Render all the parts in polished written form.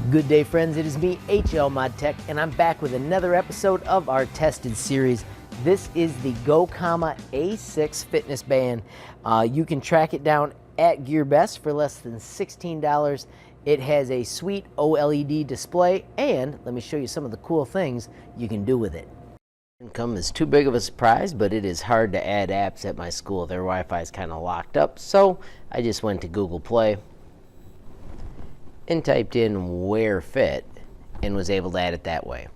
Good day, friends. It is me, HLModTech, and I'm back with another episode of our tested series. This is the GoComma A6 fitness band. You can track it down at GearBest for less than $16. It has a sweet OLED display, and let me show you some of the cool things you can do with it. Income is too big of a surprise, but it is hard to add apps at my school. Their Wi-Fi is kind of locked up, so I just went to Google Play and typed in where fit and was able to add it that way.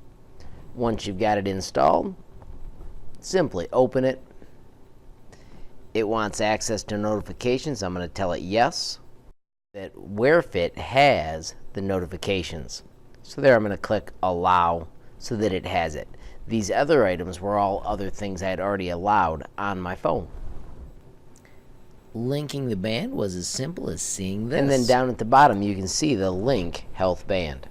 Once you've got it installed, simply open it. It wants access to notifications. I'm going to tell it yes. That where fit has the notifications. So there I'm going to click allow so that it has it. These other items were all other things I had already allowed on my phone. Linking the band was as simple as seeing this. And then down at the bottom you can see the Link Health Band.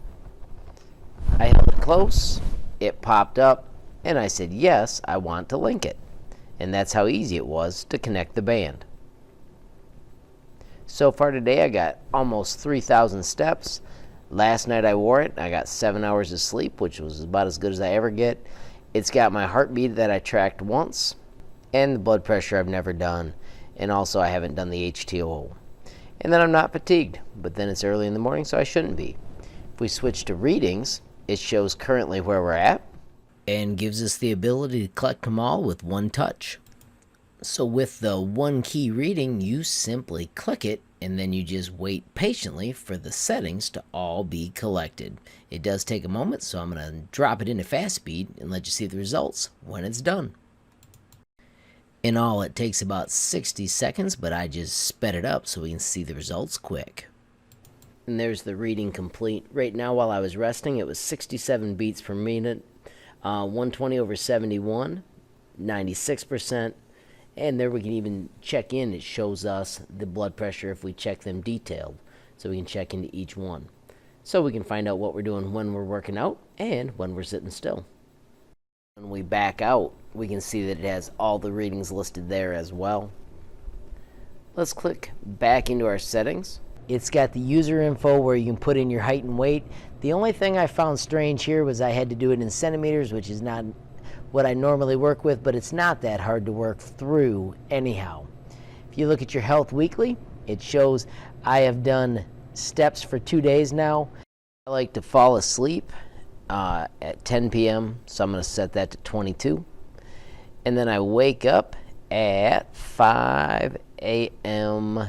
I held it close, it popped up, and I said yes, I want to link it. And that's how easy it was to connect the band. So far today I got almost 3,000 steps. Last night I wore it, I got 7 hours of sleep, which was about as good as I ever get. It's got my heartbeat that I tracked once, and the blood pressure I've never done. And also I haven't done the HTO. And then I'm not fatigued, but then it's early in the morning, so I shouldn't be. If we switch to readings, it shows currently where we're at and gives us the ability to collect them all with one touch. So with the one key reading, you simply click it and then you just wait patiently for the settings to all be collected. It does take a moment, so I'm going to drop it into fast speed and let you see the results when it's done. In all, it takes about 60 seconds, but I just sped it up so we can see the results quick. And there's the reading complete. Right now, while I was resting, it was 67 beats per minute, 120/71, 96%. And there we can even check in. It shows us the blood pressure if we check them detailed. So we can check into each one. So we can find out what we're doing when we're working out and when we're sitting still. When we back out, we can see that it has all the readings listed there as well. Let's click back into our settings. It's got the user info where you can put in your height and weight. The only thing I found strange here was I had to do it in centimeters, which is not what I normally work with, but it's not that hard to work through anyhow. If you look at your health weekly, it shows I have done steps for 2 days now. I like to fall asleep at 10 p.m., so I'm going to set that to 22. And then I wake up at 5 a.m.-ish.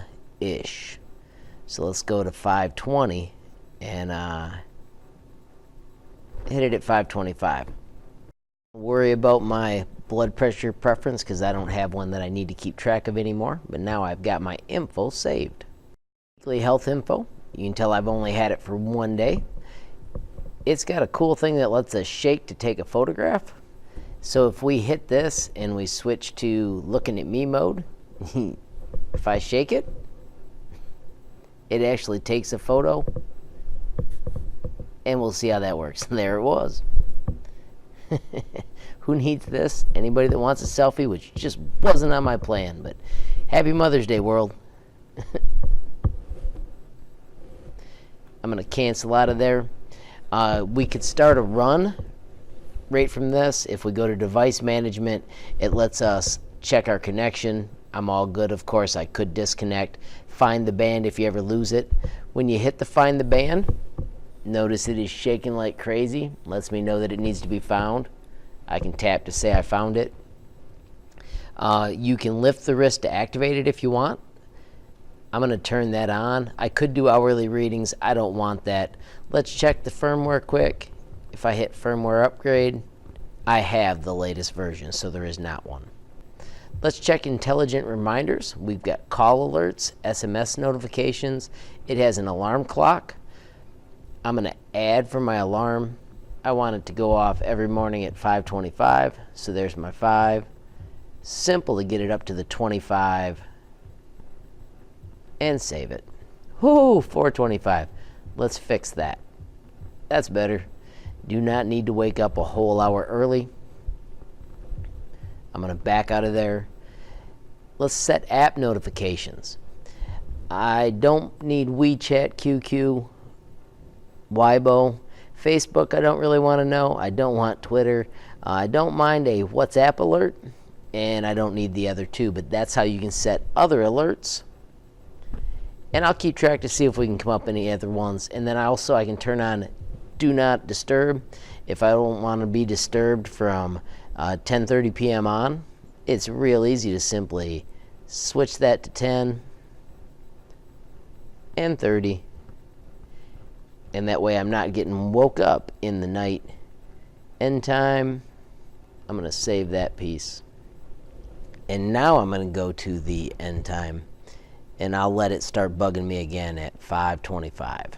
So let's go to 5:20 and hit it at 5:25. Don't worry about my blood pressure preference because I don't have one that I need to keep track of anymore, but now I've got my info saved. Weekly health info. You can tell I've only had it for 1 day. It's got a cool thing that lets us shake to take a photograph. So if we hit this and we switch to looking at me mode, if I shake it, it actually takes a photo, and we'll see how that works. There it was. Who needs this? Anybody that wants a selfie, which just wasn't on my plan, but happy Mother's Day, world. I'm going to cancel out of there. We could start a run right from this. If we go to device management, it lets us check our connection. I'm all good. Of course, I could disconnect. Find the band if you ever lose it. When you hit the find the band, notice it is shaking like crazy. Lets me know that it needs to be found. I can tap to say I found it. You can lift the wrist to activate it if you want. I'm going to turn that on. I could do hourly readings. I don't want that. Let's check the firmware quick. If I hit firmware upgrade, I have the latest version, so there is not one. Let's check intelligent reminders. We've got call alerts, SMS notifications. It has an alarm clock. I'm going to add for my alarm. I want it to go off every morning at 5:25, so there's my 5. Simple to get it up to the 25 and save it. Whoo, 4:25. Let's fix that. That's better. Do not need to wake up a whole hour early. I'm going to back out of there. Let's set app notifications. I don't need WeChat, QQ, Weibo. Facebook, I don't really want to know. I don't want Twitter. I don't mind a WhatsApp alert, and I don't need the other two, but that's how you can set other alerts. And I'll keep track to see if we can come up any other ones. And then I can turn on Do Not Disturb if I don't want to be disturbed from 10:30 p.m. on. It's real easy to simply switch that to 10 and 30. And that way I'm not getting woke up in the night. End time, I'm going to save that piece. And now I'm going to go to the end time, and I'll let it start bugging me again at 5:25.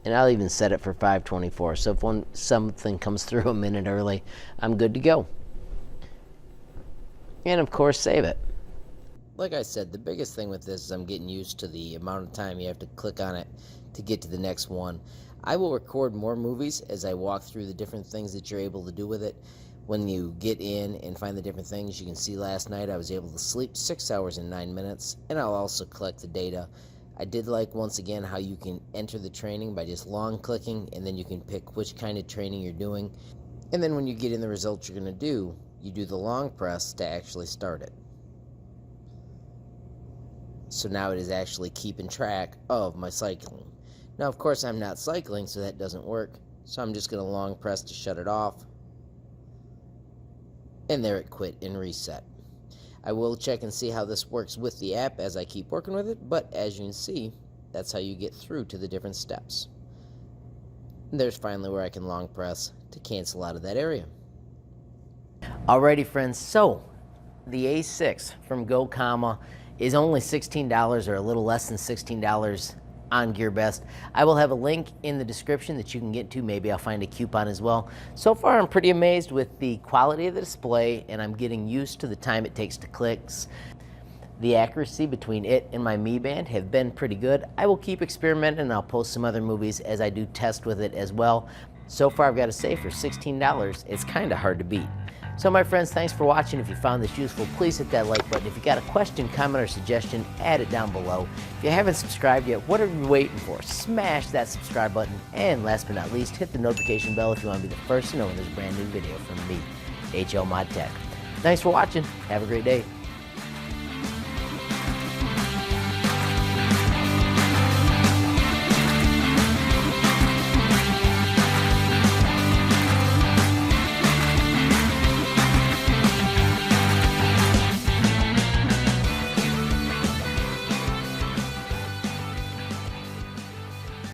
And I'll even set it for 5:24. So if something comes through a minute early, I'm good to go. And of course, save it. Like I said, the biggest thing with this is I'm getting used to the amount of time you have to click on it to get to the next one. I will record more movies as I walk through the different things that you're able to do with it. When you get in and find the different things, you can see last night I was able to sleep 6 hours and 9 minutes, and I'll also collect the data. I did like, once again, how you can enter the training by just long clicking, and then you can pick which kind of training you're doing. And then when you get in the results you're going to do, you do the long press to actually start it. So now it is actually keeping track of my cycling. Now, of course, I'm not cycling, so that doesn't work. So I'm just going to long press to shut it off. And there it quit and reset. I will check and see how this works with the app as I keep working with it, but as you can see, that's how you get through to the different steps. And there's finally where I can long press to cancel out of that area. Alrighty, friends, so the A6 from GoComma is only $16 or a little less than $16 on GearBest. I will have a link in the description that you can get to. Maybe I'll find a coupon as well. So far, I'm pretty amazed with the quality of the display, and I'm getting used to the time it takes to clicks. The accuracy between it and my Mi Band have been pretty good. I will keep experimenting, and I'll post some other movies as I do test with it as well. So far, I've got to say, for $16, it's kind of hard to beat. So my friends, thanks for watching. If you found this useful, please hit that like button. If you got a question, comment, or suggestion, add it down below. If you haven't subscribed yet, what are you waiting for? Smash that subscribe button. And last but not least, hit the notification bell if you want to be the first to know when there's a brand new video from me, HLModTech. Thanks for watching. Have a great day.